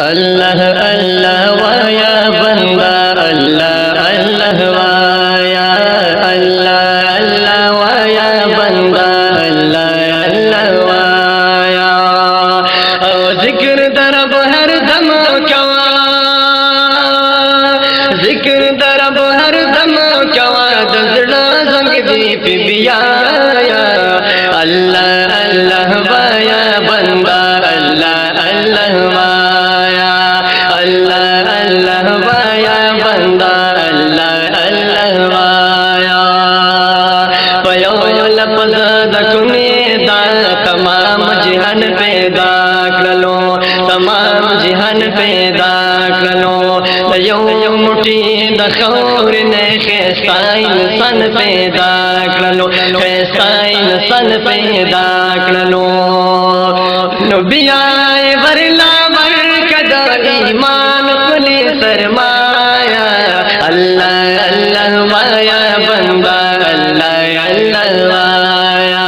अल्लाह अल्लाह via बंदा अल्लाह अल्लाह via अल्लाह अल्लाह via बंदा अल्लाह अल्लाह via और जिक्र दरब हर दम कवा जिक्र दरब हर दम कवा दजड़ा संग दी पिबिया अल्लाह अल्लाह वाया बंदा अल्लाह अल्लाह वाया अल्लाह अल्लाह वाया बंदा अल्लाह अल्लाह वाया पयो लपद दकुने दा तमाम जहान पैदा कलो तमाम जहान पैदा कलो यो मुठी दखौर ने खैसाइन सन पैदा कलो खैसाइन सन पैदा कलो नबियाए वरला कदा ईमान कुने सरमाया अल्लाह अल्लाह वाया बंदा अल्लाह अल्लाह वाया